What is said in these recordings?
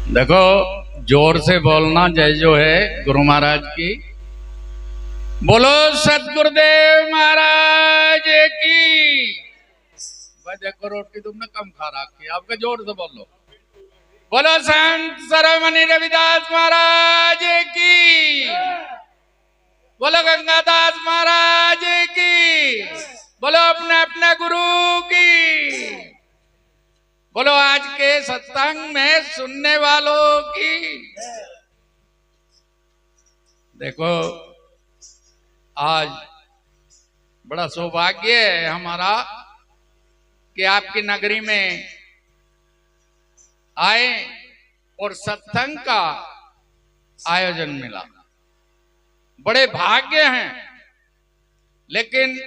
देखो, जोर से बोलना जय जो है गुरु महाराज की। बोलो सतगुरुदेव महाराज की। भाई देखो, रोटी तुमने कम खा रखी है, आपका जोर से बोलो। बोलो संत सर्वमणि रविदास महाराज की। बोलो गंगादास महाराज की। बोलो अपने अपने गुरु की। बोलो आज के सत्संग में सुनने वालों की। देखो, आज बड़ा सौभाग्य है हमारा कि आपकी नगरी में आए और सत्संग का आयोजन मिला। बड़े भाग्य हैं, लेकिन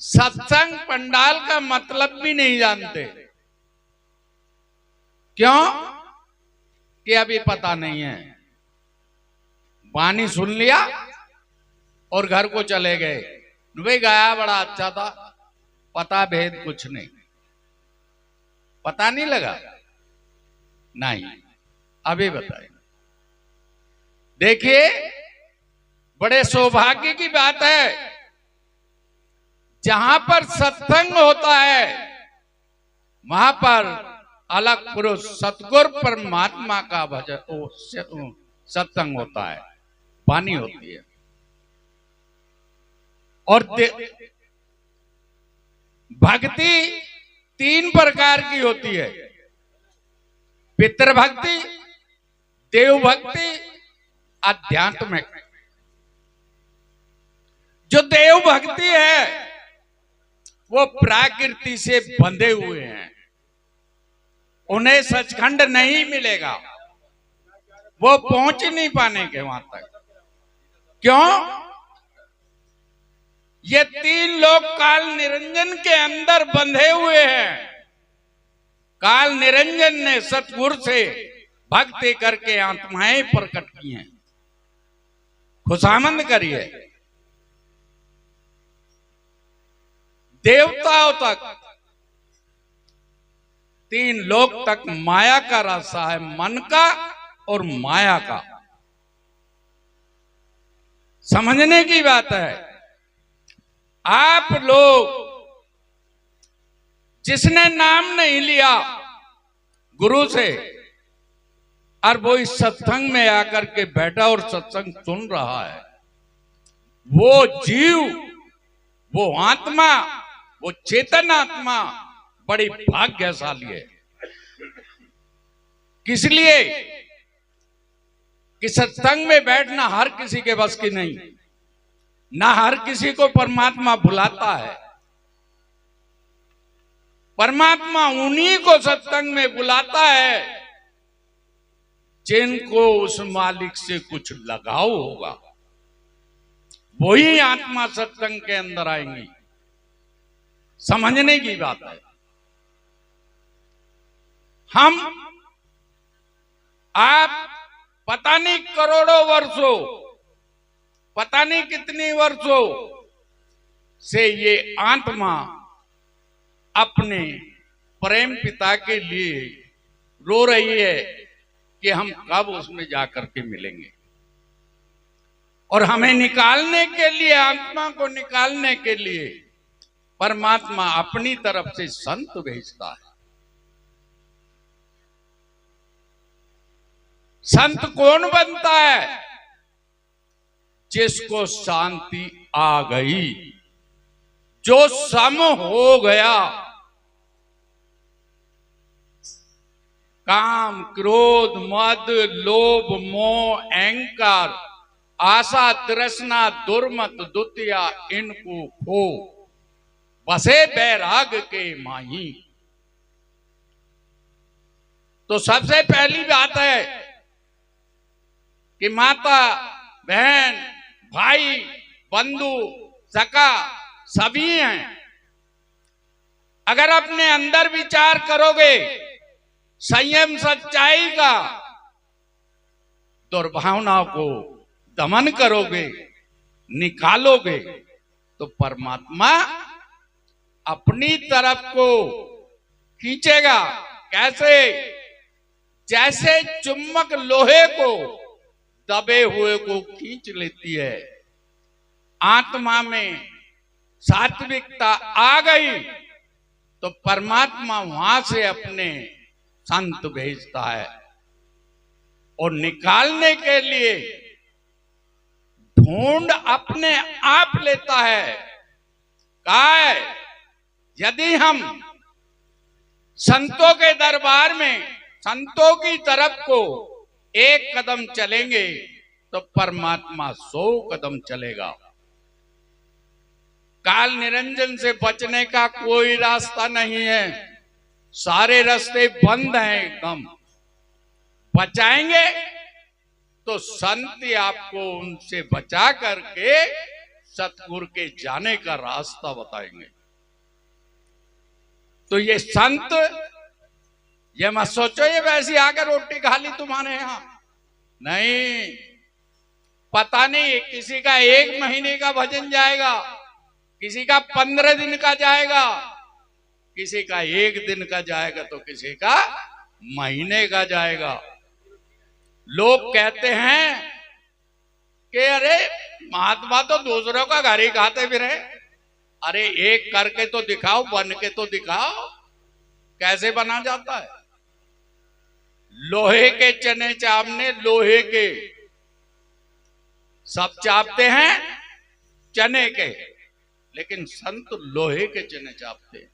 सत्संग पंडाल का मतलब भी नहीं जानते। क्यों? कि अभी पता नहीं है। वाणी सुन लिया और घर को चले गए। भाई गाया बड़ा अच्छा था, पता भेद कुछ नहीं। पता नहीं लगा? नहीं, अभी बताए। देखिए, बड़े सौभाग्य की बात है, जहां पर सत्संग होता है वहां पर अलग पुरुष सतगुरु परमात्मा का भजन सत्संग होता है, वाणी होती है। और भक्ति तीन प्रकार की होती है: पितृभक्ति, देव भक्ति, आध्यात्मिक। जो देव भक्ति है वो प्रकृति से बंधे हुए हैं, उन्हें सचखंड नहीं मिलेगा, वो पहुंच नहीं पाने के वहां तक। क्यों? ये तीन लोग काल निरंजन के अंदर बंधे हुए हैं। काल निरंजन ने सतगुरु से भक्ति करके आत्माएं प्रकट की हैं। खुशामंद करिए। देवताओं तक, तीन लोक तक माया का रास्ता है, मन का और माया का। समझने की बात है। आप लोग, जिसने नाम नहीं लिया गुरु से और वो इस सत्संग में आकर के बैठा और सत्संग सुन रहा है, वो जीव, वो आत्मा, वो चेतन आत्मा बड़ी भाग्यशाली है। किस लिए? कि सत्संग में बैठना हर किसी के बस की नहीं, ना हर किसी को परमात्मा बुलाता है। परमात्मा उन्हीं को सत्संग में बुलाता है जिनको उस मालिक से कुछ लगाव होगा, वही आत्मा सत्संग के अंदर आएंगी। समझने की बात है। हम, आप पता नहीं करोड़ों वर्षों, पता नहीं कितनी वर्षों से ये आत्मा अपने प्रेम पिता के लिए रो रही है कि हम कब उसमें जाकर के मिलेंगे। और हमें निकालने के लिए, आत्मा को निकालने के लिए परमात्मा अपनी तरफ से संत भेजता है। संत कौन बनता है? जिसको शांति आ गई, जो सम हो गया। काम, क्रोध, मद, लोभ, मोह, अहंकार, आशा, तृष्णा, दुर्मत, दुतिया, इनको खो बसे बैराग के माही। तो सबसे पहली बात है कि माता, बहन, भाई, बंधु, सखा सभी हैं। अगर अपने अंदर विचार करोगे संयम सच्चाई का, दुर्भावनाओं को दमन करोगे, निकालोगे, तो परमात्मा अपनी तरफ को खींचेगा। कैसे? जैसे चुम्बक लोहे को दबे हुए को खींच लेती है, आत्मा में सात्विकता आ गई तो परमात्मा वहां से अपने संत भेजता है और निकालने के लिए ढूंढ अपने आप लेता है। कहा है यदि हम संतों के दरबार में संतों की तरफ को एक कदम चलेंगे तो परमात्मा 100 कदम चलेगा। काल निरंजन से बचने का कोई रास्ता नहीं है, सारे रास्ते बंद हैं एकदम। बचाएंगे तो संत आपको उनसे बचा करके सतगुरु के जाने का रास्ता बताएंगे। तो ये संत, ये मत सोचो ये वैसी आकर रोटी खा ली तुम्हारे यहां, नहीं। पता नहीं किसी का 1 महीने का भजन जाएगा, किसी का 15 दिन का जाएगा, किसी का 1 दिन का जाएगा, तो किसी का महीने का जाएगा। लोग कहते हैं कि अरे महात्मा तो दूसरों का घर ही खाते फिरे। अरे एक करके तो दिखाओ, बन के तो दिखाओ, कैसे बना जाता है। लोहे के चने चापने, लोहे के सब चापते हैं चने के, लेकिन संत लोहे के चने चापते हैं।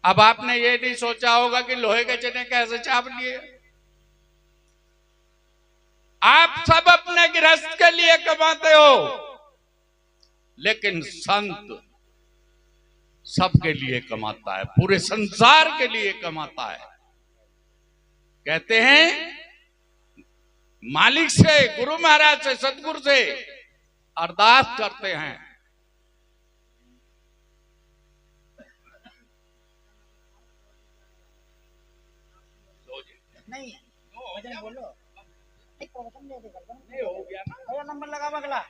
अब आपने ये नहीं सोचा होगा कि लोहे के चने कैसे चाप लिए। आप सब अपने गृहस्थ के लिए कमाते हो, लेकिन संत सबके लिए कमाता है, पूरे संसार के लिए कमाता है। कहते हैं मालिक से, गुरु महाराज से, सतगुरु से अरदास करते हैं। नहीं भजन बोलो, नहीं हो गया ना, नंबर लगा अगला।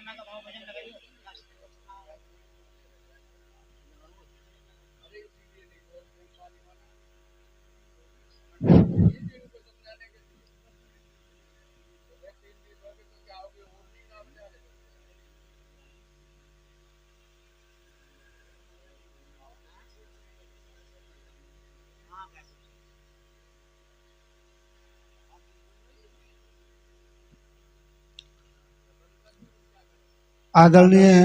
का भाव भजन लगाइए। आदरणीय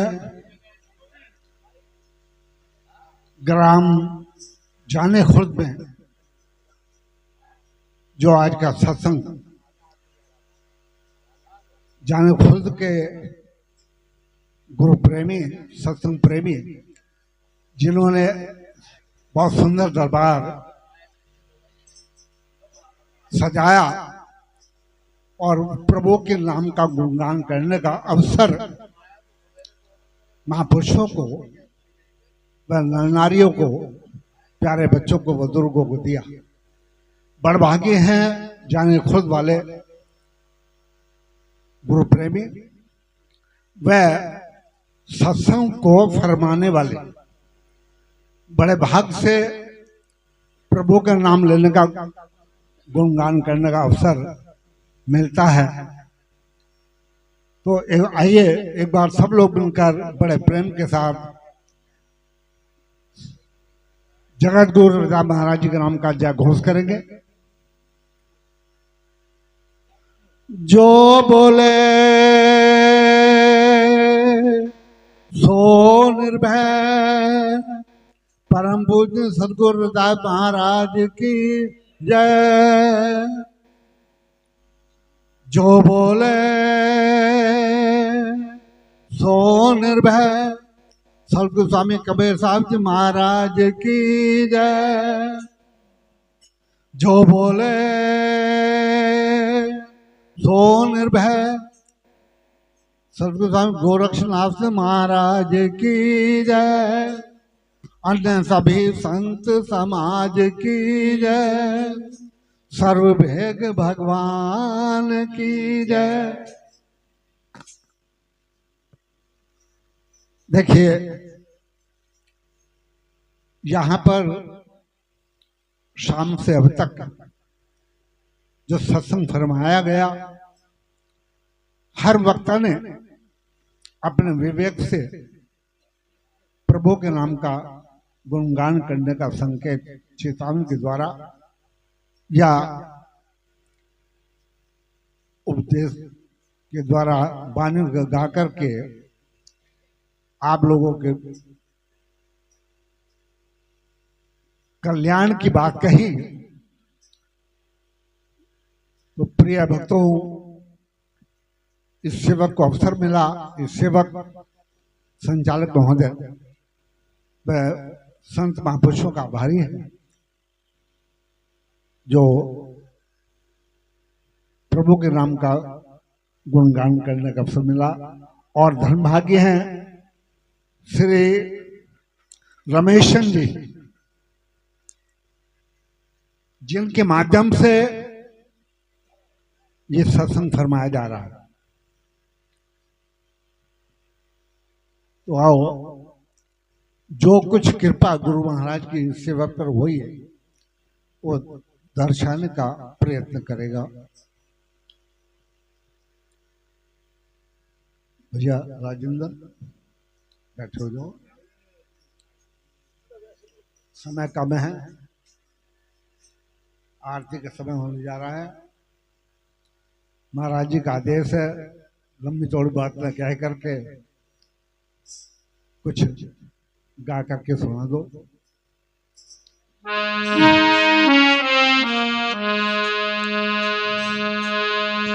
ग्राम जाने खुर्द में जो आज का सत्संग, जाने खुर्द के गुरु प्रेमी, सत्संग प्रेमी, जिन्होंने बहुत सुंदर दरबार सजाया और प्रभु के नाम का गुणगान करने का अवसर महापुरुषों को, नारियों को, प्यारे बच्चों को, बुजुर्गों को दिया। बड़भागी हैं जाने खुद वाले गुरु प्रेमी, वह सत्संग को फरमाने वाले। बड़े भाग से प्रभु का नाम लेने का, गुणगान करने का अवसर मिलता है। तो आइए एक बार सब लोग मिलकर बड़े प्रेम के साथ जगत गुरु रविदास महाराज जी के नाम का जय घोष करेंगे। जो बोले सो निर्भय, परम पूज्य सदगुरु रविदास महाराज की जय। जो बोले सो निर्भय, सदगुरु स्वामी कबीर साहब जी महाराज की जय। जो बोले सो निर्भय, सदगुरु स्वामी गोरक्षनाथ महाराज की जय। अन्य सभी संत समाज की जय। सर्वभेग भगवान की जय। देखिए यहां पर शाम से अब तक जो सत्संग फरमाया गया, हर वक्ता ने अपने विवेक से प्रभु के नाम का गुणगान करने का संकेत चेतावनी के द्वारा या उपदेश के द्वारा वाणी गा करके आप लोगों के कल्याण की बात कही। तो प्रिय भक्तों, इस सेवक को अवसर मिला, इस सेवक संचालक महोदय वह संत महापुरुषों का आभारी है जो प्रभु के नाम का गुणगान करने का अवसर मिला। और धर्मभाग्य हैं श्री रमेशन जी, जिनके माध्यम से ये सत्संग फरमाया जा रहा है। तो आओ, जो कुछ कृपा गुरु महाराज की सेवक पर हुई है वो दर्शाने का प्रयत्न करेगा। भैया राजेंद्र बैठे हो जाओ, समय कम है, आरती का समय होने जा रहा है। महाराज जी का आदेश है, लंबी चौड़ी बात न कह करके कुछ गा करके सुना दो।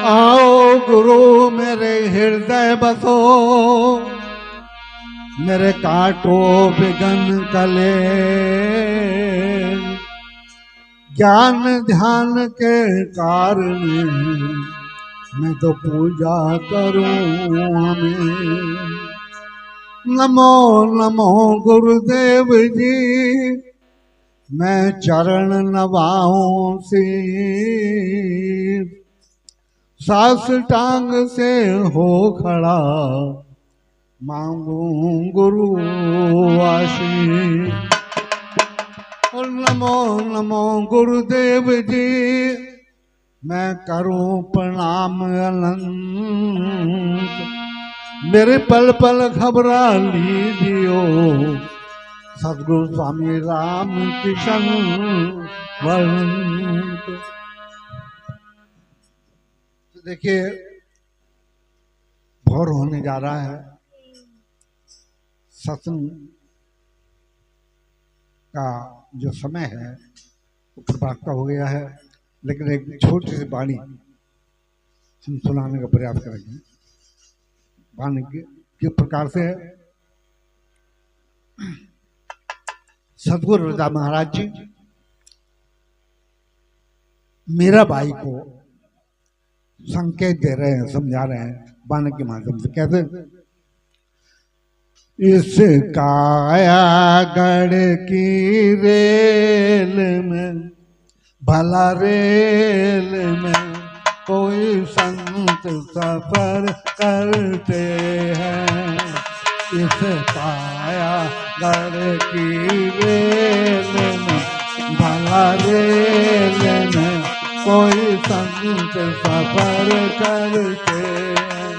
आओ गुरु मेरे हृदय बसो, मेरे काटो विघन कले, ज्ञान ध्यान के कारण मैं तो पूजा करूं हमें। नमो नमो गुरुदेव जी, मैं चरण नवाऊं सिर, साष्टांग से हो खड़ा मांगू गुरु आशीष। और नमो नमो गुरुदेव जी, मैं करूं प्रणाम अनंत, मेरे पल पल घबरा लीजियो सदगुरु स्वामी राम किशन वंत। तो देखिए भोर होने जा रहा है, सत्संग का जो समय है वो प्रभात का हो गया है, लेकिन एक छोटी सी वाणी हम सुनाने का प्रयास करेंगे। वाणी किस प्रकार से है? सदगुरु रजा महाराज जी मीराबाई को संकेत दे रहे हैं, समझा रहे हैं वाणी के माध्यम से। कैसे? इस कायागढ़ की रेल में, भला रेल में कोई संत सफर करते हैं। इस कायागढ़ की रेल में, भला रेल में कोई संत सफर करते हैं।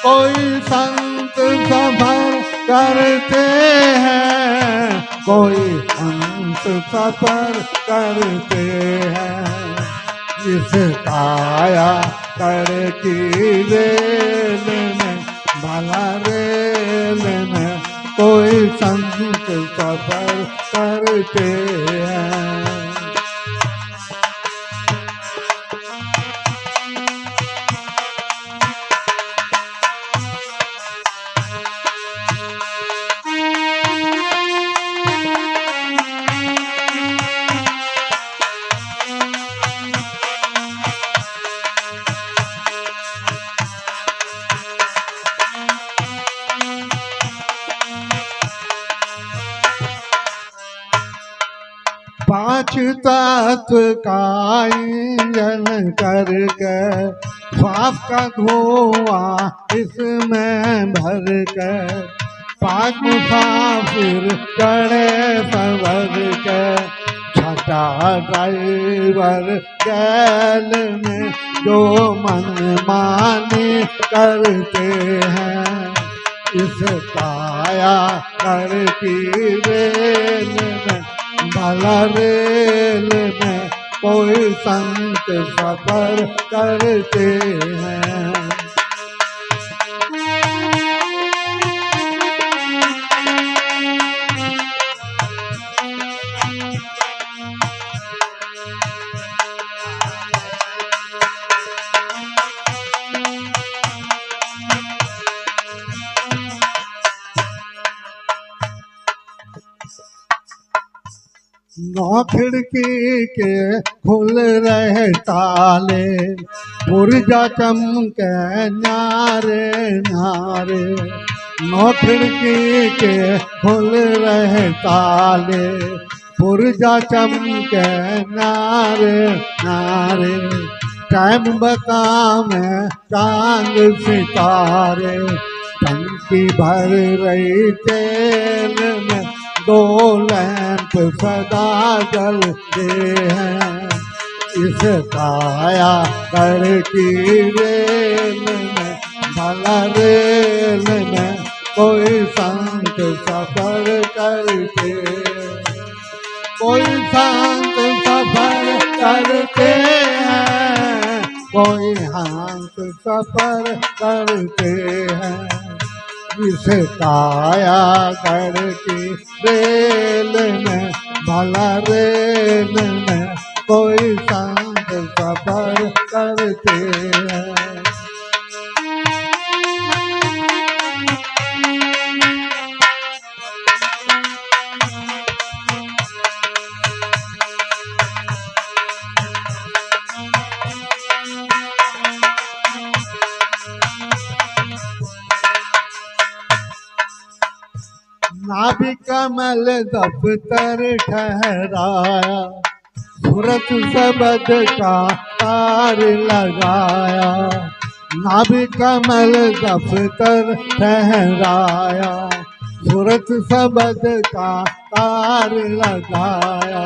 कोई संत सफर करते हैं, कोई अंत सफर करते हैं। इस कायागढ़ की रेल में, भला रेल में कोई संत सफर करते हैं। तत्व का इंजन करके श्वास का धुआं इसमें भर के पाक मुसाफिर करे सवर के छठा ड्राइवर गैल में जो मन मानी करते हैं इस काया कर की रेल में भला रेल में कोई संत सफर करते हैं। नौ खिड़की के खुल रहे ताले पुरजा चमके नारे नारे नौ खिड़की के खुल रहे ताले पुरजा चमके नारे नारे टाइम बता में चांद सितारे टंकी भर रही तेल में दो लैंप सदा जलते हैं इस काया कर की रेल में भला रेल में कोई संत सफर करते कोई संत सफर करते हैं कोई हंस सफर करते हैं इस काया कर की रेल में भला रेल में कोई संत सफर करते हैं। नाभि कमल दफ्तर ठहराया सूरत सबद का तार लगाया नाभि कमल दफ्तर ठहराया सूरत सबद का तार लगाया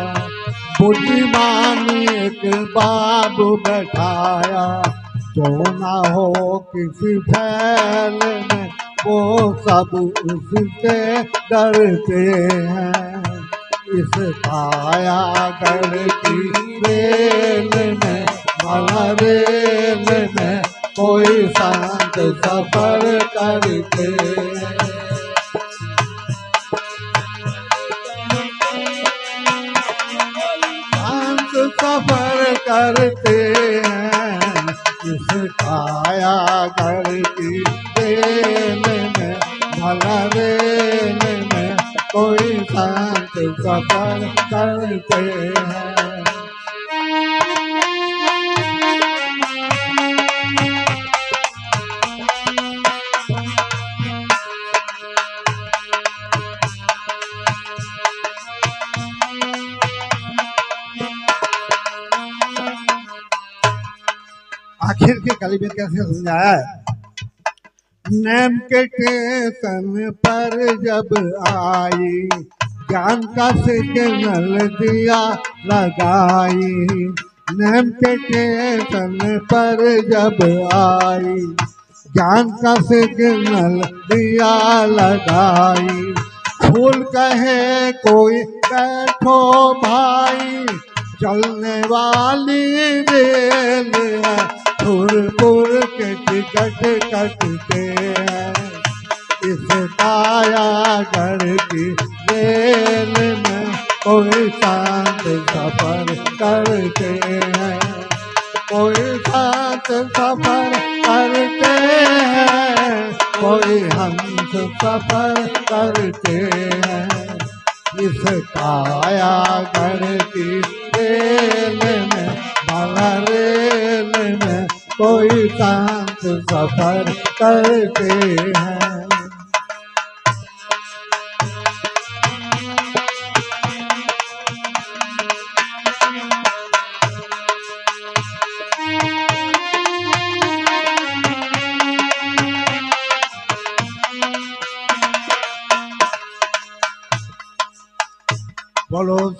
बुद्धिमान एक बाबू बैठाया जो ना हो किसी फैल में वो सब उससे डरते हैं इस काया कर की रेल में भला रेल में कोई संत सफर करते संत सफर करते हैं इस काया कर की रेल में भला रेल में कोई संत सफर करते हैं। आखिर के कलीमे कैसे समझाया है नेम के स्टेशन पर जब आई ज्ञान का सिग्नल दिया लगाई नेम के स्टेशन पर जब आई ज्ञान का सिग्नल दिया लगाई फूल कहे कोई बैठो भाई चलने वाली रेल है फुरपुर के टिकट कटते हैं इस काया घर की रेल में कोई शांत सफर करते हैं कोई शांत सफर करते हैं कोई हंस सफर करते हैं इस काया घर की रेल में भला रेल में कोई शांत सफर करते हैं।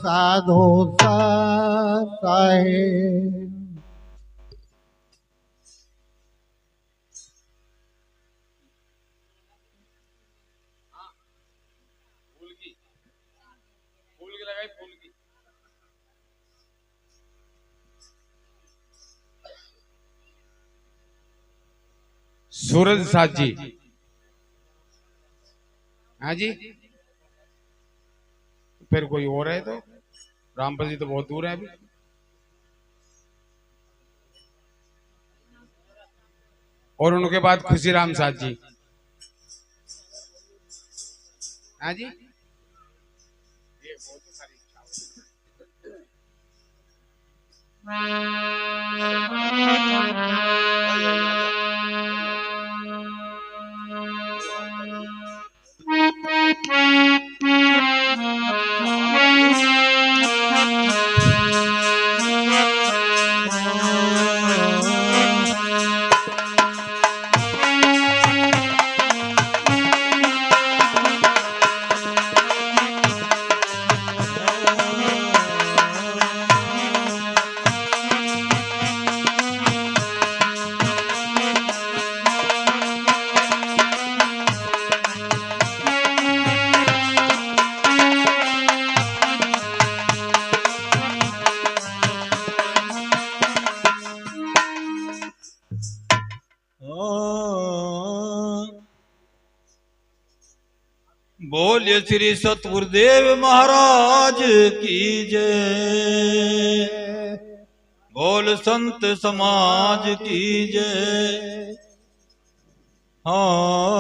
साधो साहेब। फूल की लगाई फूल की। सूरज साथ जी। हाँ जी, फिर कोई और है तो रामपल जी तो बहुत दूर है अभी। और उनके बाद खुशीराम साथ जी। हाँ जी, ये बहुत सारी इच्छा बोलिए श्री सतगुरुदेव महाराज की जय। बोल संत समाज की जय। हाँ,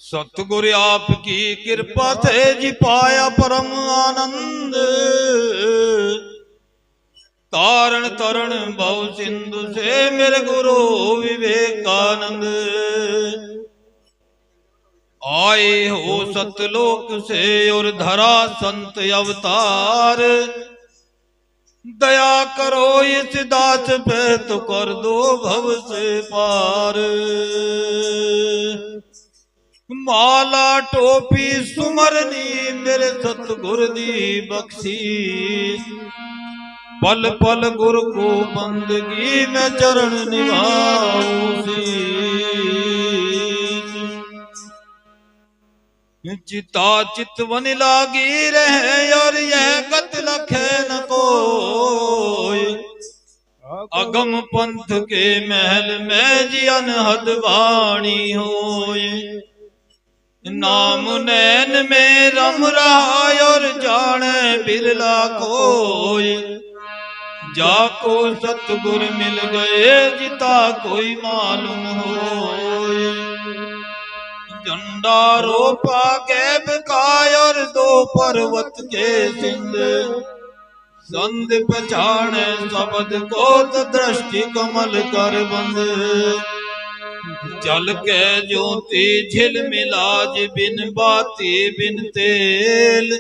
सतगुरु आपकी कृपा से जी पाया परम आनंद। तारण तरण भव सिंधु से मेरे गुरु विवेकानंद। आए हो सतलोक से और धरा संत अवतार। दया करो इस दास पे तो कर दो भव से पार। माला टोपी सुमरनी मेरे सतगुरु दी बख्शीश। पल पल गुरु को बंदगी में चरण निभाऊं शीश। चिता चितवन लागी रहे और यह गत लखे न कोई। अगम पंथ के महल में जी अनहद वाणी होए। नाम नैन में रम रहा और जाने बिरला कोई। जाको सतगुर मिल गए जिता कोई मालूम होए। झंडा रोपा गैब का और दो पर्वत के सिंध। संध पछाणे शब्द को तो दृष्टि कमल कर बंद। जल के ज्योति झिल मिलाज बिन बाती बिन तेल।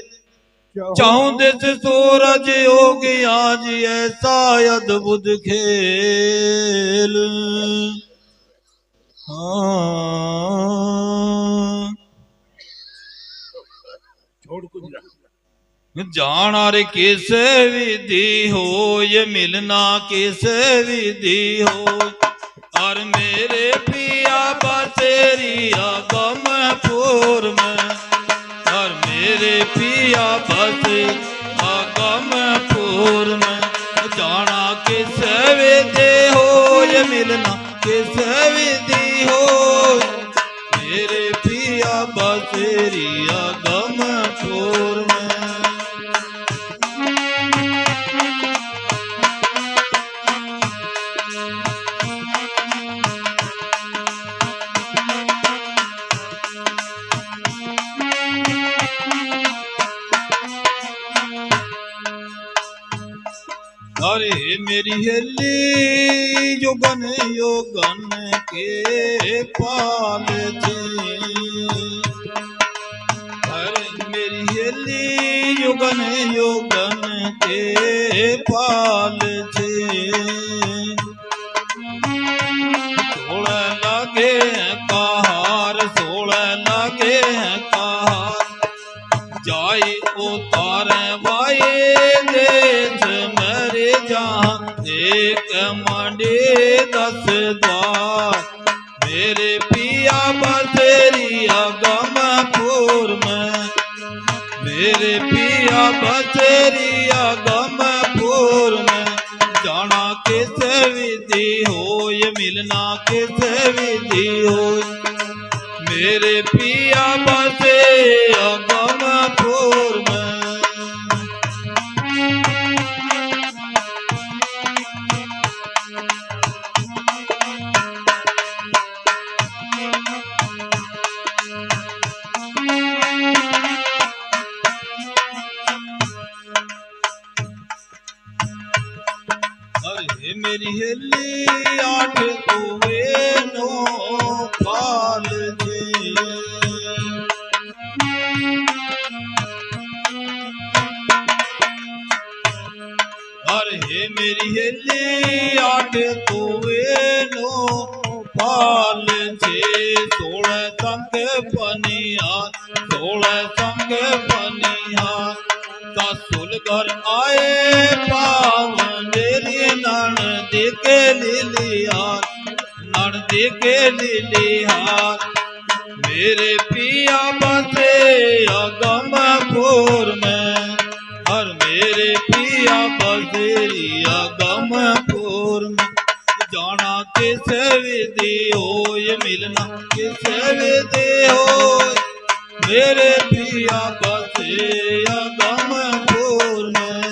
चाहूं दिस सूरज होगी आज ऐसा अद्भुत खेल। हाँ, छोड़ कुछ जाना रे कैसे विधि हो ये मिलना कैसे विधि हो। और मेरे पिया बसेरिया गमपुर में। और मेरे पिया बसे गमपुर में। जाना कैसे विधि हो ये मिलना कैसे विधि हो। मेरे पिया बसेरिया गमपुर में। अरे मेरी हेली योगन योगन के पाल छे। अरे मेरी हेली योगन योगन के पाल छे। सोलह लागे कहार सोलह लागे उतारे वाये देश मेरे जहाँ एक मांडे 10 द्वार मेरे पिया बसेरिया गमपुर में मेरे पिया बसेरिया गमपुर में जाना किसे विधि हो ये मिलना किसे विधि हो मेरे पिया बसे गमपुर में अरे मेरी हेली 8 कुए 9 पाल जे अरे मेरी हेली 8 कुए 9 पाल जे 16 संग बनिया 16 संग बनिया ससुल घर आए पावन नण दिखे लिलिहार नण दिखे लिलिहार मेरे पिया बसे गमपुर में और मेरे पिया बसेरिया गमपुर में जाना किसे विधि हो ये मिलना किसे विधि हो मेरे पिया बसे गमपुर में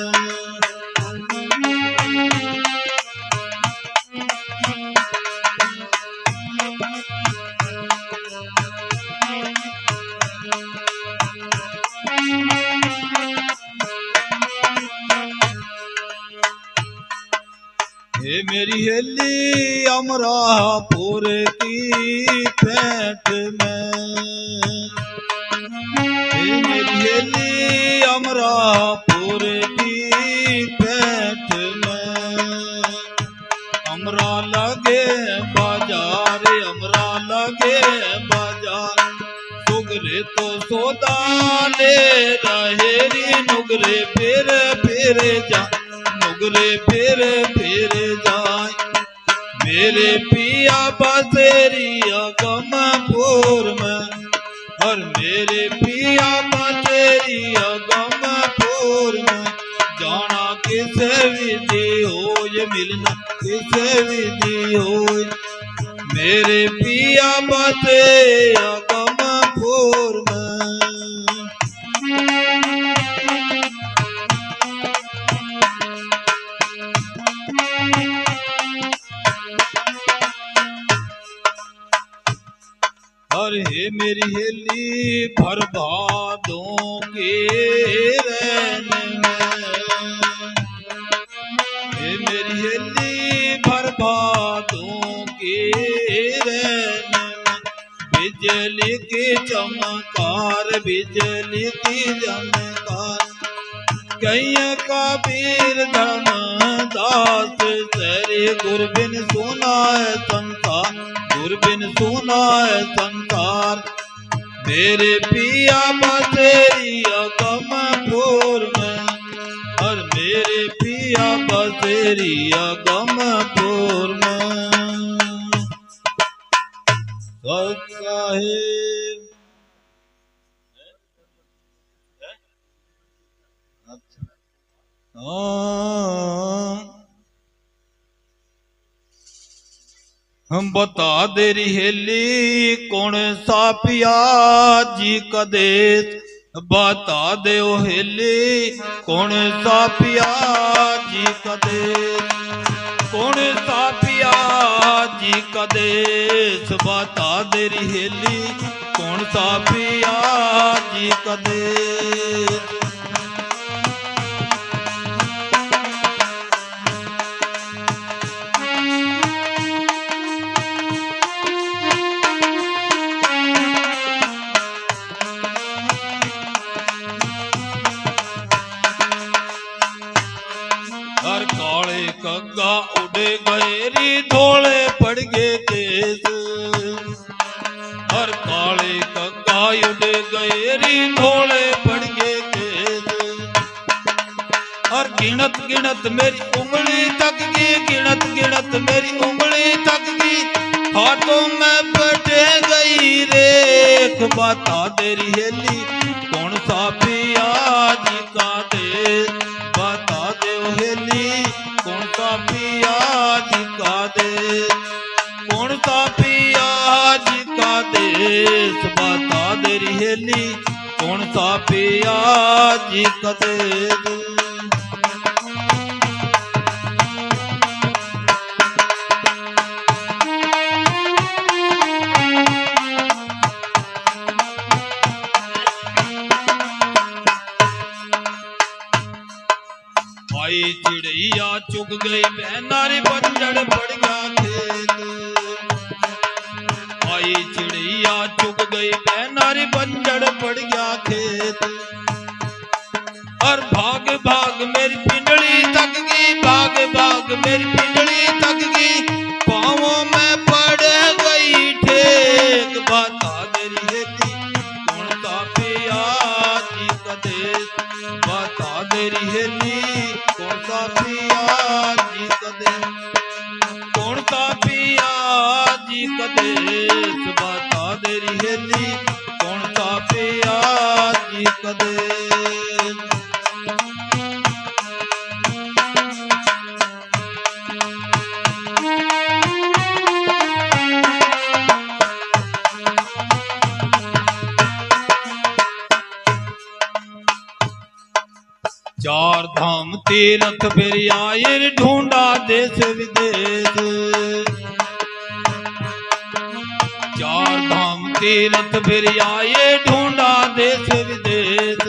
हे मेरी हेली अमरापुर की पैठ में हे मेरी हेली अमरापुर की पैठ में अमरा लगे बाजार अमरा लगे बाजार सुगरे तो सोदा ले रहेरी नुगरे फिर जा नुगरे फिर जाए मेरे पिया बसेरिया गमपुर में और मेरे पिया बसेरिया गमपुर में जाना किसे विधि हो ये मिलना किसे विधि हो मेरे पिया बसेरिया गमपुर में हे मेरी हेली भर भादों के रैन में हे मेरी हेली भर भादों के रैन में बिजली की चमकार बिजली की चमकार कैया का वीर धर्मदास तेरे गुरबिन सुना है संसार गुरबिन सुना है संसार मेरे पिया बसेरिया गमपुर में और मेरे पिया बसेरिया गमपुर में साहेब हम बता दे रही हेली कौन सा पिया जी का देश बता दे ओ हेली कौन सा पिया जी का देश कौन सा पिया जी का देश बता दे रही हेली कौन सा पिया जी का देश कग्गा उड़ गए री धोले पड़ गए केस हर काले कग्गा उड़ गए री धोले पड़ गए केस और गिनत गिनत मेरी उंगली थक गई, गिनत गिनत मेरी उंगली थक गई, हाथों में बैठे गई रेख। बता तेरी हेली कौन सा पिया जी का देश, बता दे ओ हेली कौन सा पिया जी का देश, कौन सा पिया जी का देश, बता दे री हेली कौन सा पिया जी का देश। आई चिड़ैया चुग गई बहनारी बंजड़ पड़ गया खेत, आई चिड़ैया चुग गई बहनारी बंजड़ पड़ गया खेत, और भाग भाग मेरी पिंडली थक गई, भाग भाग मेरी पिंडली थक गई, पाँवों में पड़ गई ठेक। बता तेरी हेली कौन सा पिया जी का देश, बता तेरी हेली कौन सा पिया जी का देश, कौन सा पिया जी का देश, बता तेरी हेली कौन सा पिया जी का देश। चार धाम तीरथ फिर आए ढूंढा देश विदेश, चार धाम तीरथ फिर आए ढूंढा देश विदेश,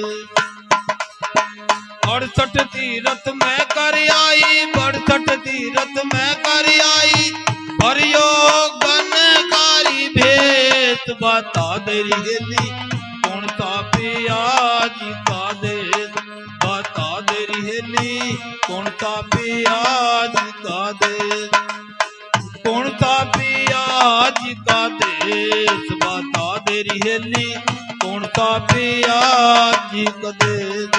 68 तीरथ में कर आई, 68 तीरथ में कर आई, भरियो गनकारी भेष। बता तेरी हेली कौन सा पिया जी का देश, बता तेरी हेली कौन सा पिया जी का देश, कौन सा पिया जी का देश, बता तेरी हेली कौन सा पिया जी का देश।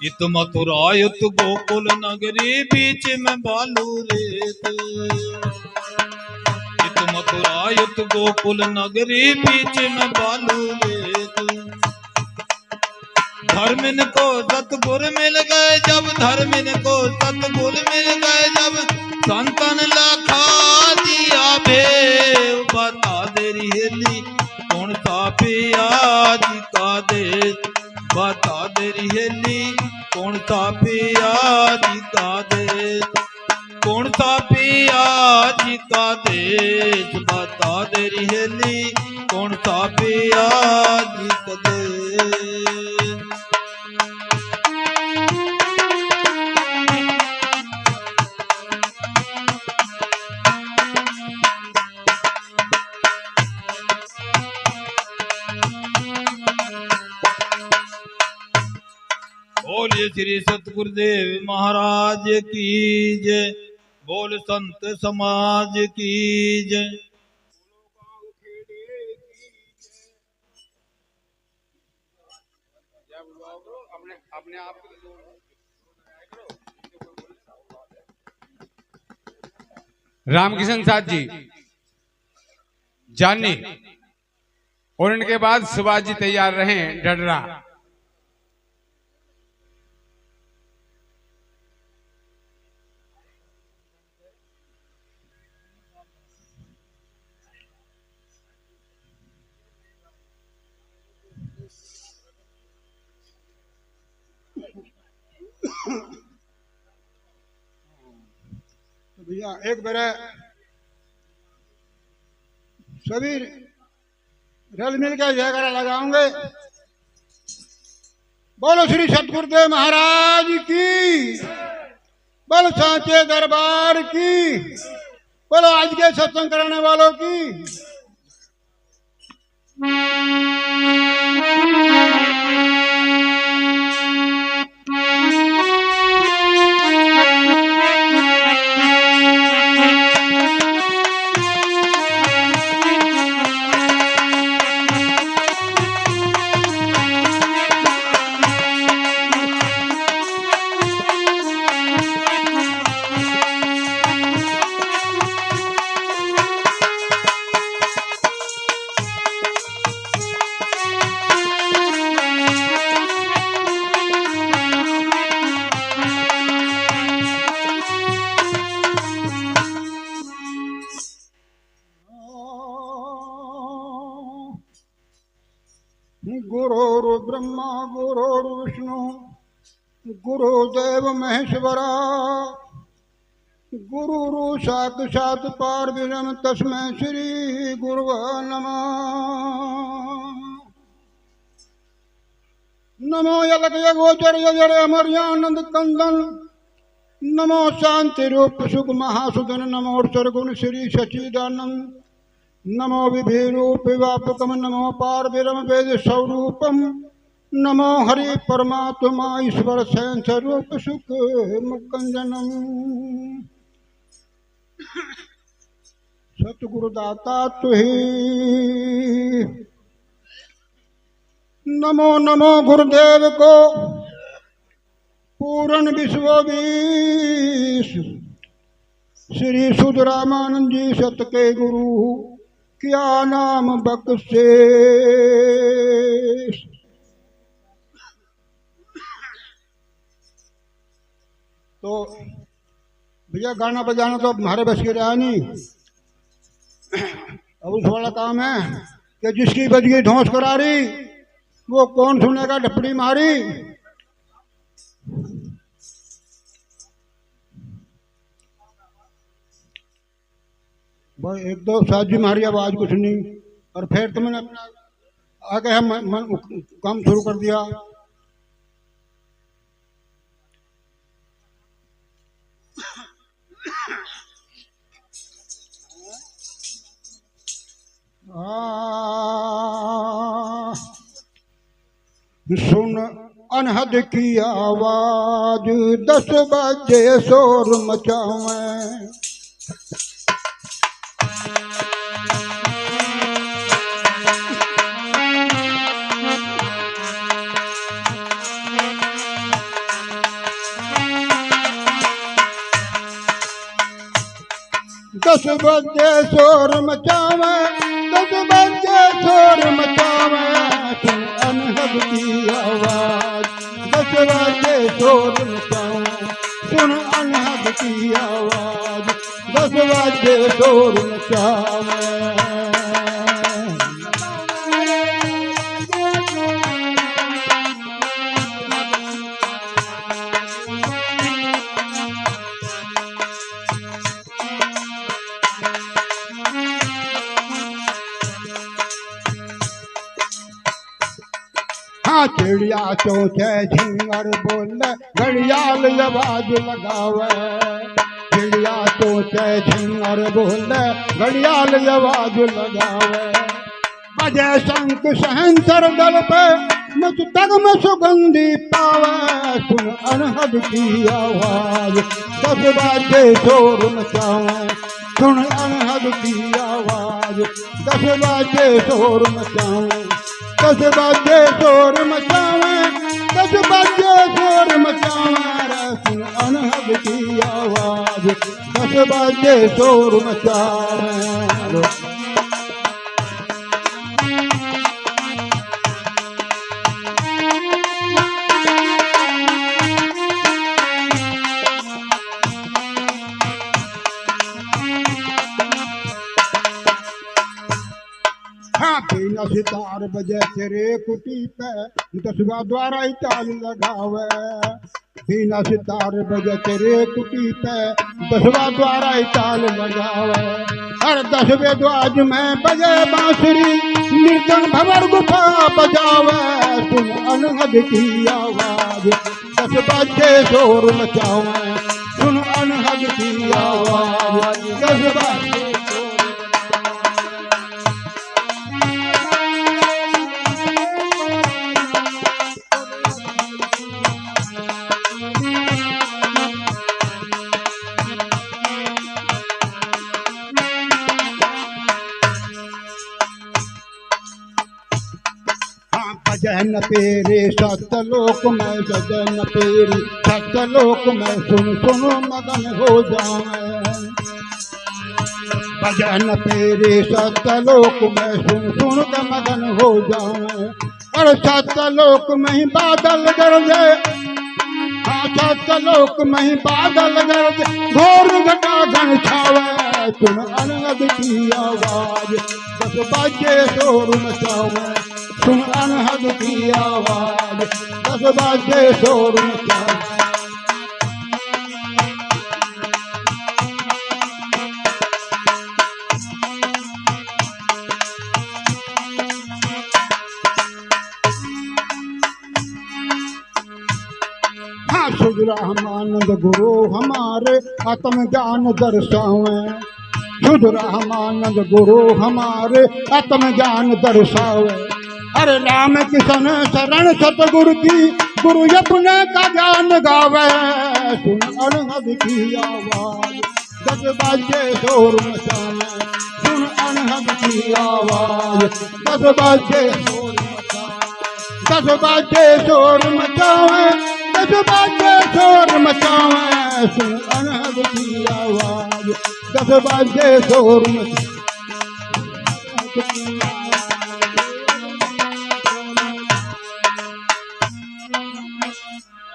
इत मथुरा युत गोकुल नगरी बीच में बालू रेत, इत मथुरा युत गोकुल नगरी बीच में बालू रेत, धर्मिन को सतगुर मिल गए जब, धर्मिन को सतगुर मिल गए जब, संतन लखा दिया भेव। बता तेरी हेली कौन सा पिया जी का देश, बता तेरी हेली कौन सा पिया जी का देश, कौन सा पिया जी का देश, बता तेरी हेली कौन सा पिया जी का देश। बोलिए श्री सतगुरुदेव महाराज की जय, बोल संत समाज की जय। रामकिशन साथ जी जानी और इनके बाद सुभाष जी तैयार रहे डडरा। भैया एक बार सभी रल मिलकर जयकारा लगाओगे। बोलो श्री सतगुरुदेव महाराज की, बोलो सांचे दरबार की, बोलो आज के सत्संग कराने वालों की। गुरुर्ब्रह्मा गुरुर्विष्णु गुरुदेव महेश्वरा गुरु साक्षात् पारब्रह्म तस्मै श्री गुरुवे नमः। नमो यलक यगोचर यजर अमर्यानंद कंदन नमो शांति रूप सुख महासुदन नमो सर्गुण श्री सचिदानंद नमो विभिरूप व्यापकम नमो पारब्रह्म वेद स्वरूपम नमो हरि परमात्मा ईश्वर सैन स्वरूप सुख मुक्कंजनम। सतगुरुदाता तुही नमो नमो गुरुदेव को पूर्ण विश्व विश श्री सुध रामानंद जी सत के गुरु क्या नाम बख्शे। तो भैया गाना बजाना तो हमारे बस की रहा नहीं। अब उस वाला काम है कि जिसकी बज गई धौंस करारी वो कौन सुनेगा ढपड़ी मारी। भाई एक दो साथ जी मारी आवाज कुछ नहीं और फिर तुमने अपना आगे हम काम शुरू कर दिया। सुन अनहद की आवाज 10 बजे शोर मचावे। 10 बजे शोर मचावे 10 बजे शोर मचावे सुन अनहद की आवाज 10 बजे शोर मचावे सुन अनहद की आवाज 10 बजे शोर मचावे। चिड़िया चोचे झिंगर बोले घड़ियाल आवाज लगावे। चिड़िया चोचे झिंगर बोले घड़ियाल आवाज लगावे। बजे शंख सहंसर दल पे मुझ तक में सुगंधी पावे सुन अनहद की आवाज 10 बजे शोर मचावे सुन अनहद की आवाज 10 बजे शोर मचावे 10 बजे शोर मचावे 10 बजे शोर मचावे सुन अनहद की आवाज 10 बजे शोर मचावे। बिना सितार बजे तेरे कुटी पे 10वां द्वारा ही ताल लगावे। बिना सितार बजे तेरे कुटी पे 10वां द्वारा ही ताल लगावे। हर 10वें द्वाज में बजे बांसुरी निर्जन भंवर गुफा बजावे सुन अनहद की आवाज 10 बजे शोर मचावे सुन अनहद की आवाज 10 बजे। सजन पेरे सतलोक में सजन पेरी सतलोक में सुन सुनो मगन हो जाए। भजन पेरे सतलोक में सुन सुन के मगन हो जाए। और सतलोक में ही बादल गरजे हाँ सतलोक में ही बादल गरजे घोर घटा घन छावे सुन अनहद की आवाज 10 बजे शोर मचावे सुन अनहद की आवाज 10 बजे शोर मचावे। शुद्ध रामानंद गुरु हमारे आत्म ज्ञान दर्शावे। शुद्ध रामानंद गुरु हमारे आत्म ज्ञान दर्शावे। अरे राम किशन शरण सतगुरु की गुरु अपने का ज्ञान गावे। सुन अनहद की आवाज 10 बजे शोर मचावे। सुन अनहद की आवाज 10 बजे शोर मचावे। 10 बजे शोर मचावे। 10 बजे शोर मचावे। सुन अनहद की आवाज 10 बजे शोर मचावे।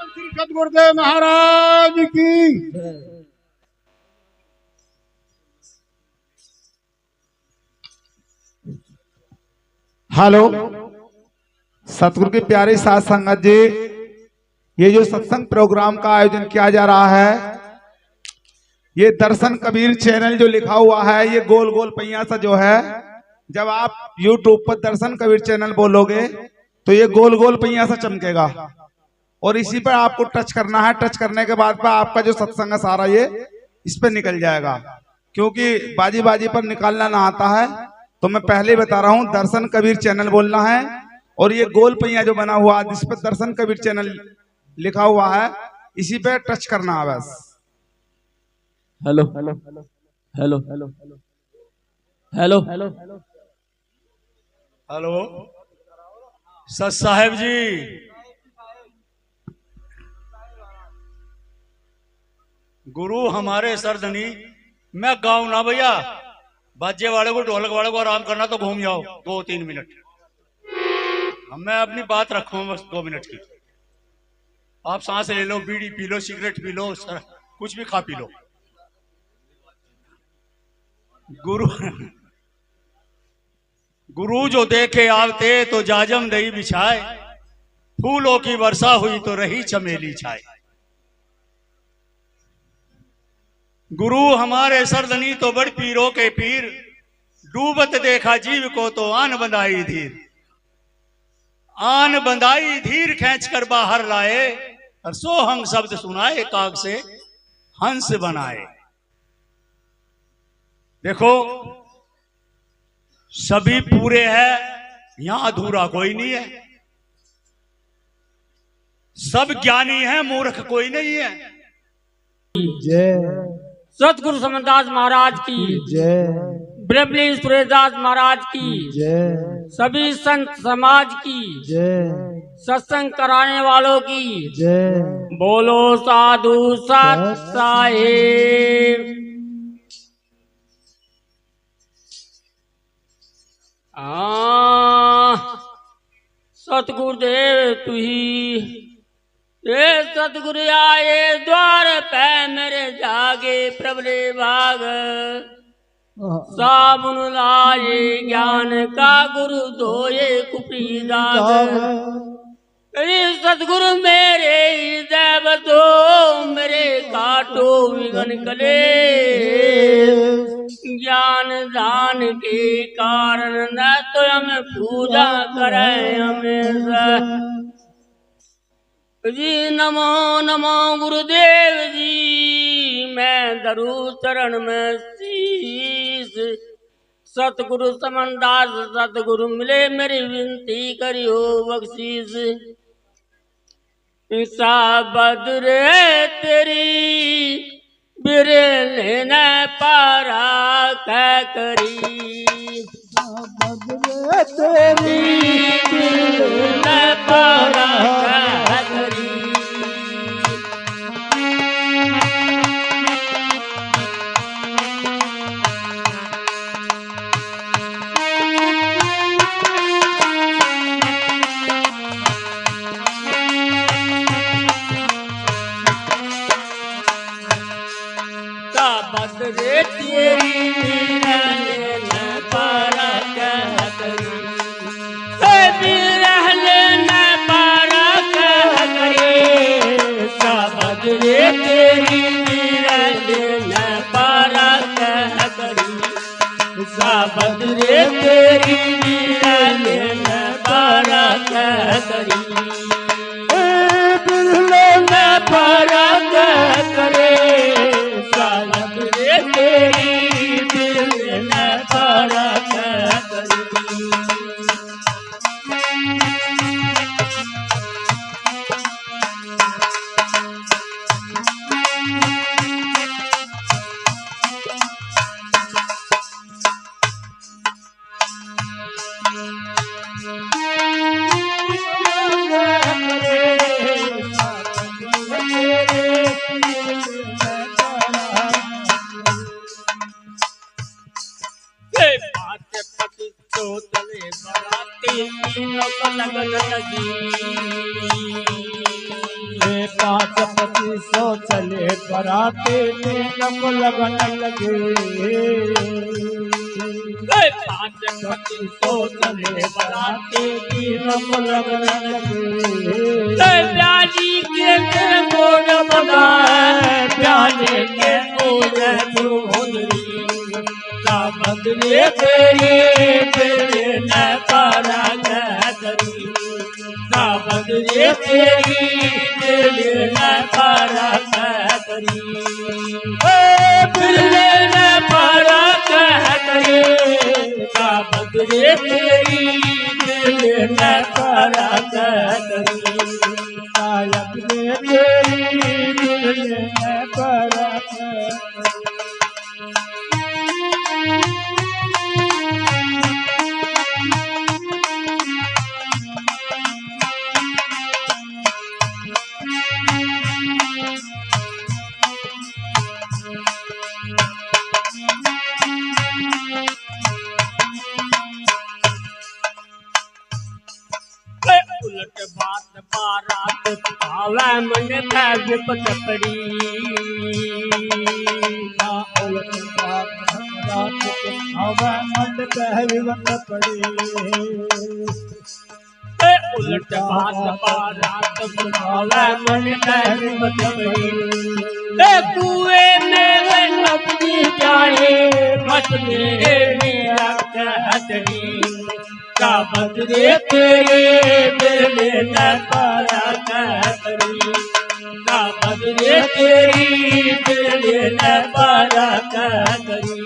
श्री सतगुरुदेव महाराज की। हेलो सतगुरु के प्यारे साथ संगत जी, ये जो सत्संग प्रोग्राम का आयोजन किया जा रहा है, ये दर्शन कबीर चैनल जो लिखा हुआ है, ये गोल गोल पहिया सा जो है, जब आप YouTube पर दर्शन कबीर चैनल बोलोगे तो ये गोल गोल पहिया सा चमकेगा और इसी पर आपको टच करना है। टच करने के बाद आपका जो सत्संग है सारा ये इस पर निकल जाएगा। क्योंकि बाजी बाजी पर निकालना ना आता है तो मैं पहले बता रहा हूँ, दर्शन कबीर चैनल बोलना है और ये गोल पहिया जो बना हुआ जिस पर दर्शन कबीर चैनल लिखा हुआ है इसी पे टच करना है बस। Hello hello hello hello hello hello hello सत साहेब जी, गुरु हमारे सरधनी। मैं गाऊं ना भैया, बाजे वाले को ढोलक वाले को आराम करना तो घूम जाओ 2-3 मिनट। मैं अपनी बात रखूं बस 2 मिनट की। आप सांस ले लो, बीड़ी P low, cigarette P low, sir कुछ भी खा पी लो। गुरु जो देखे आवते तो जाजम दही बिछाए, फूलों की वर्षा हुई तो रही चमेली छाए। गुरु हमारे सरदनी तो बड़ पीरों के पीर, डूबत देखा जीव को तो आन बंधाई धीर। आन बंधाई धीर खींच कर बाहर लाए, और सोहंग शब्द सुनाए काग से हंस बनाए। देखो सभी पूरे हैं, यहां अधूरा कोई नहीं है। सब ज्ञानी है, मूर्ख कोई नहीं है। जय सतगुरु समनदास महाराज की जय, ब्रह्मलीन सूर्यदास महाराज की जय, सभी संत समाज की जय, सत्संग कराने वालों की जय। बोलो साधु सत साहिब। सतगुरुदेव तू ही, ये सतगुरु आए द्वार पे मेरे जागे प्रभले भाग। साबुन लाए ज्ञान का गुरु धोए कुपी दाग। सतगुरु मेरे हृदय बसो, मेरे काटो विघन कले। ज्ञान दान के कारण न तो हम पूजा करें हमेशा जी। नमो नमो गुरुदेव जी, मैं धरू चरण में शीश। सतगुरु समनदास सतगुरु मिले, मेरी विनती करियो बख्शीश। सा बदरे तेरी बिरे लेने पारा कह करी। बदरे तेरी बिरे लेने पारा कह करी। बदरे तेरी बिरे लेने पारा कह करी। तेरी बिरल पारा कह करी साबत रे तेरी बिरल पारा कह करी बिरल पारा कह करे साबत रे तेरी बिरल पारा कह करी चले बराते तीनों लगन लगे 5 पति सो चले बराते तीनों लगन लगे प्याजी के मोड़ बना प्याले के मोड़ धोरी बदले तेरे न पारा करी बदले तेरी न पारा करी बिरले न पारा करी बदले तेरी न पारा करी तेरी न पारा उलट बात बारात आवे मन में विपत पड़ी उलट बात बारात आवे मन में विपत पड़ी उलट बात बारात आवे मन में विपत पड़ी कुएं में अपनी जाने मछली मेरा कहतरी बदले तेरे बिरले न पारा करी बदले तेरी बिरले न पारा करी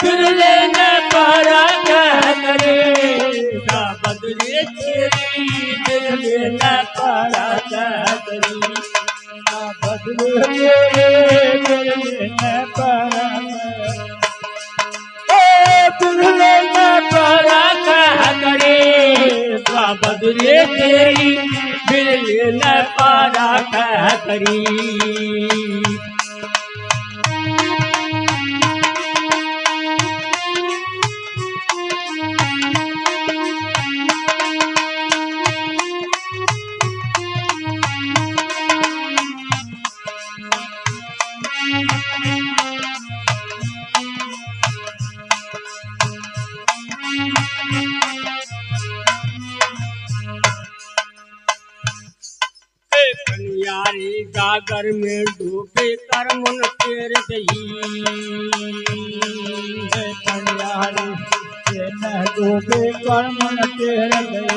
बिरले न पारा करी बदले तेरी बिरले न पारा करी बदले बिरले न पारा बिरले न पारा करे बदले तेरी बिरले न पारा करी कन्यारी गागर में डूबे कर मन तेर गई कन्यारी डूबे कर मन तेर गई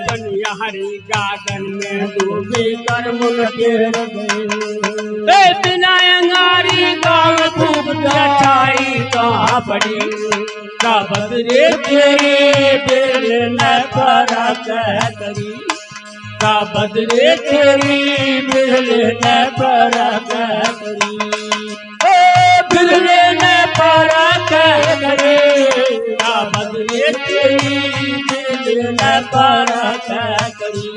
कन्यारी गागर में डूबे कर मन तेर गई बिना अंगारी गाँव खूब छाई कहाँ पड़ी बदले तेरे बिरले न पारा करी बदले तेरी बिरले न पारा करी बिरले न पारा करे बदले तेरी बिरले न पारा करी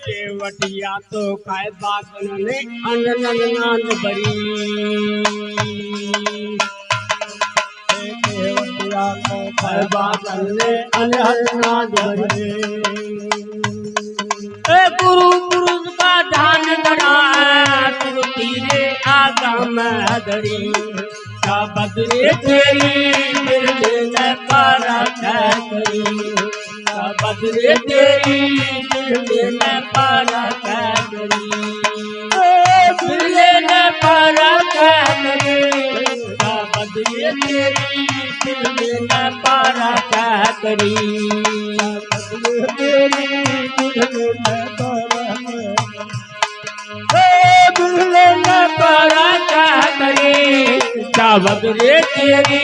केवटिया तो खाए बागन ने अनन नान बरी करने अनहद नाद भरे। गुरु पुरुष का ध्यान धरा तुरती रे आगम धरी। बदरे तेरी दिल में पारा करी। बदरे तेरी दिल में पारा करी। दिल में पारा करी। बदरे तेरी दिल में पारा करी। बदरे तेरी दिल में पारा करी। बदरे तेरी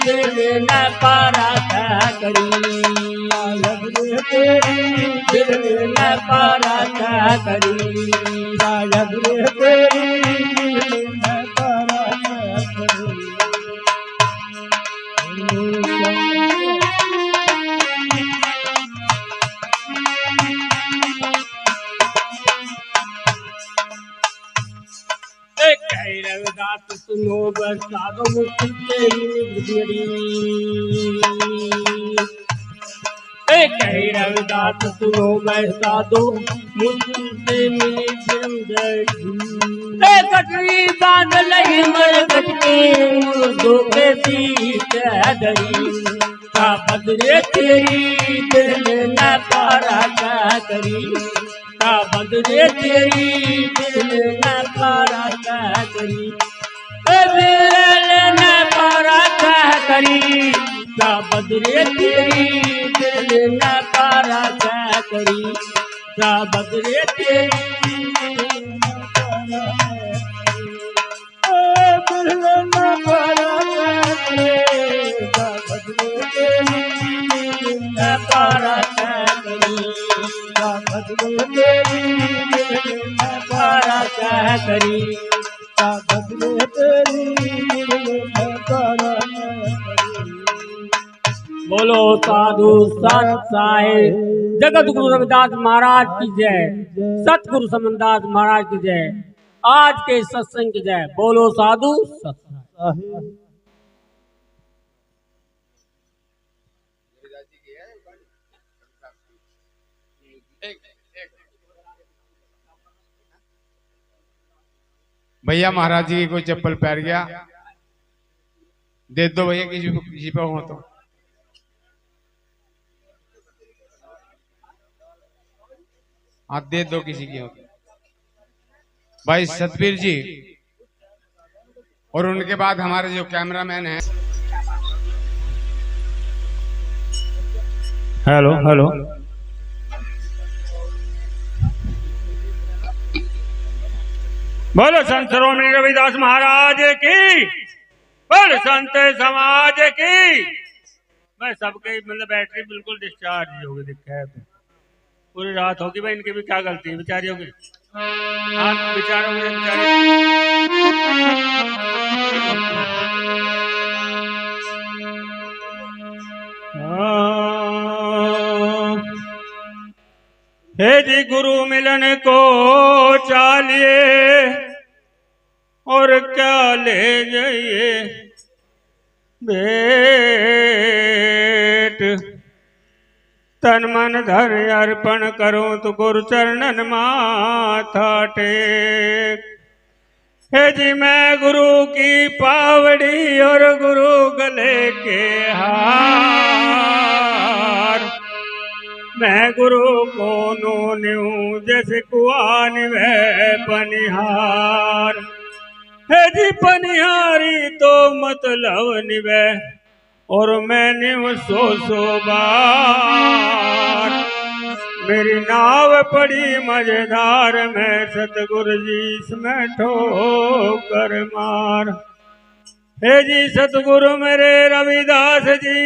दिल न पारा करी। बदरे तेरी दिल न पारा करी। बदरे तेरी दिल न पारा करी। रविदास सुनो बरसातो मुझसे कही रविदास सुनो बरसातो मुझसे कटरी बांध लही मर कटके धोखे सीत धरी। बदरे तेरी दिल न पारा करी। बदरे तेरी दिल न पारा करी। दिल न पारा करी। बदरे तेरी दिल न पारा करी। बदरे तेरी दिल न पारा करी। बदरे तेरी न पारा करी। बदरे तेरी दिल न पारा करी। बदरे तेरी दिल न पारा करी। बोलो साधु सत साहिब जगत गुरु रविदास महाराज की जय। सतगुरु समनदास महाराज की जय। आज के सत्संग की जय। बोलो साधु सत साहिब। भैया महाराज जी की कोई चप्पल पैर गया, दे दो भैया किसी पे हो तो। हाँ दे दो किसी की हो तो। भाई सतबीर जी और उनके बाद हमारे जो कैमरामैन हैं। हेलो हेलो बोलो संत शिरोमणि रविदास महाराज की। बोलो संत समाज की। मैं सबके मतलब बैटरी बिल्कुल डिस्चार्ज होगी। दिक्कत पूरी रात होगी भाई। इनकी भी क्या गलती है बेचारियों की। हाँ बेचारों के हे जी गुरु मिलन को चालिए और क्या ले जाइए भेंट। तन मन धन अर्पण करूं तो गुरु चरणन माथा टेक। हे जी मैं गुरु की पावड़ी और गुरु गले के हार। मैं गुरु को नो न्यू जैसे कुआन वह पनिहार। है जी पनिहारी तो मतलब निवे और मैंने सो बार। मेरी नाव पड़ी मजेदार मैं सतगुरु जी इसमें ठोकर मार। हे जी सतगुरु मेरे रविदास जी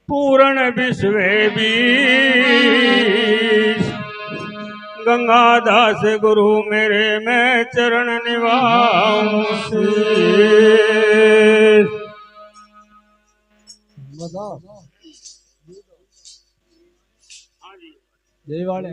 पूर्ण विश्वे बीस। गंगादास गुरु मेरे मैं चरण निवाऊं शीश। जय वाले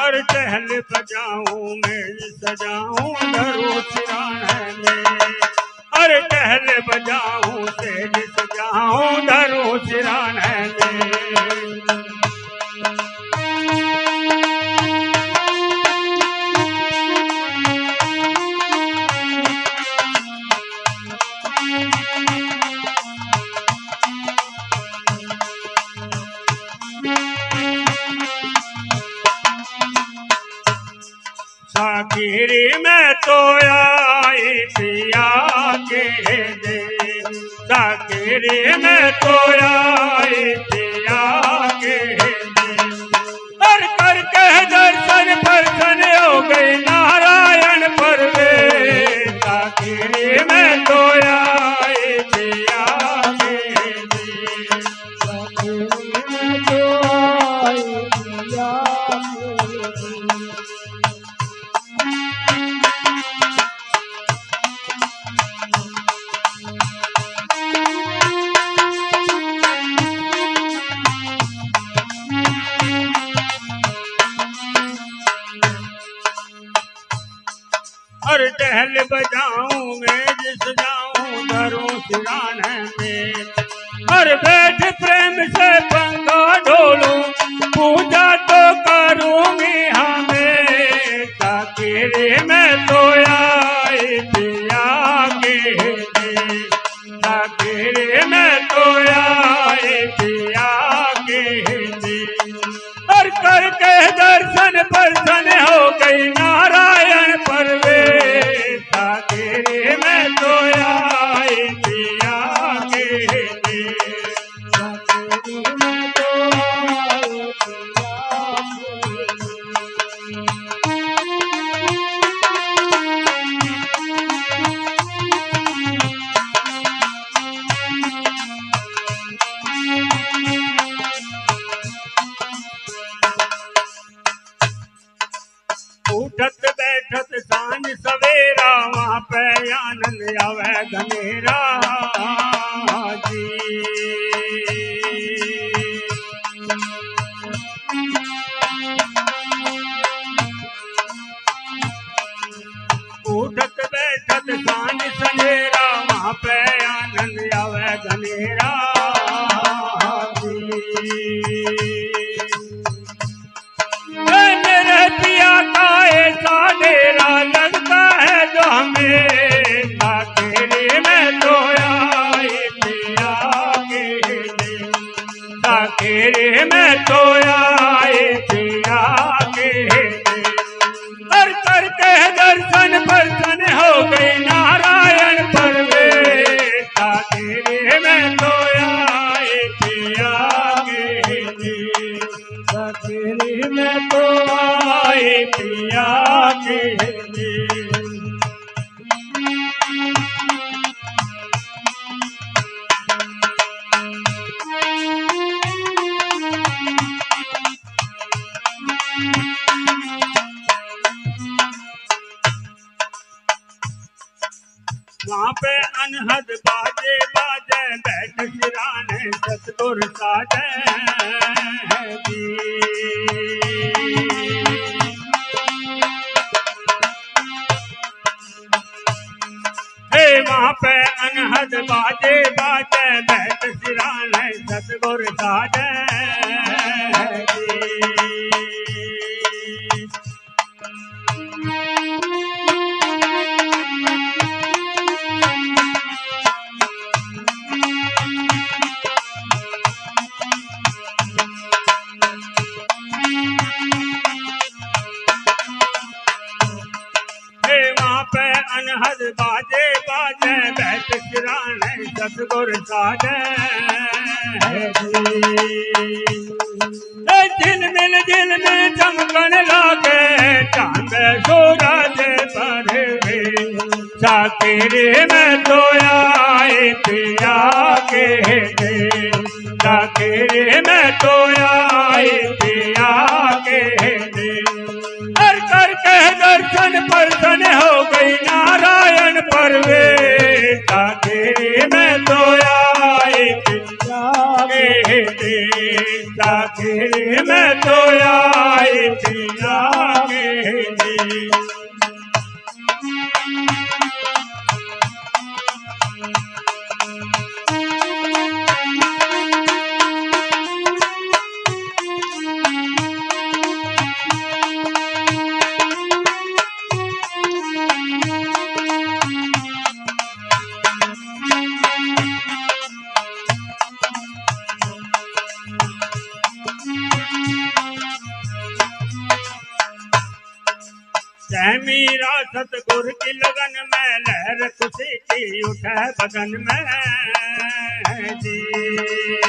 हर टहल बजाऊं मैं सजाऊं धरू सिराने में, हर टहल बजाऊं तेज सजाऊं धरू सिराने में। साकिरी में तो आई पिया के दे, साकिरी में तो आई पिया के दे, हर करके दर्शन परसन हो गई नारायण पर वे, साकिरी में तो आई पिया के दे, साकिरी में तो आई पिया के दे। हर टहल बजाऊं मैं जिस जाऊं धरूं सिराने में, हर बैठ प्रेम से पंखा ढोलूं पूजा तो करूंगी हमें, साकिरी में तो आई पिया के दे, साकिरी में तो आई पिया के दे, हर करके दर्शन परसन हो गई नारायण पर वे, साकिरी में तो आई पिया के दे, साकिरी में तो आई पिया के दे। उठत बैठत सांझ सवेरा वहाँ पे आनंद आवे घनेरा जी, उठत बैठत सांझ सवेरा वहाँ पे आनंद आवे घनेरा जी। मेरे पिया का ऐसा डेरा लगता है जो हमें, साकिरी में तो आई पिया के दे, साकिरी में तो आई पिया के दे, हर करके दर्शन परसन हो गई नारायण पर वे, साकिरी में तो आई पिया के दे, साकिरी में तो आई पिया के दे। वहाँ पे अनहद बाजे बाजे बैठ सिराने सतगुर साजे जी, हे वहाँ पे अनहद बाजे बाजे बैठ सिराने सतगुर साजे जी। अनहद बाजे बाजे बैठ सिराने सतगुर साजे झिलमिल झिलमिल चमकन लागे चांद सूरज पर वे, साकिरी में तो आई पिया के दे, साकिरी में तो आई पिया के दे, हर करके दर्शन परसन हो गई नारायण पर वे, साकिरी में तो आई पिया के दे, साकिरी में तो आई पिया लागे जी। मीरा सतगुर की लगन में लहर खुशी की उठे बदन में जी।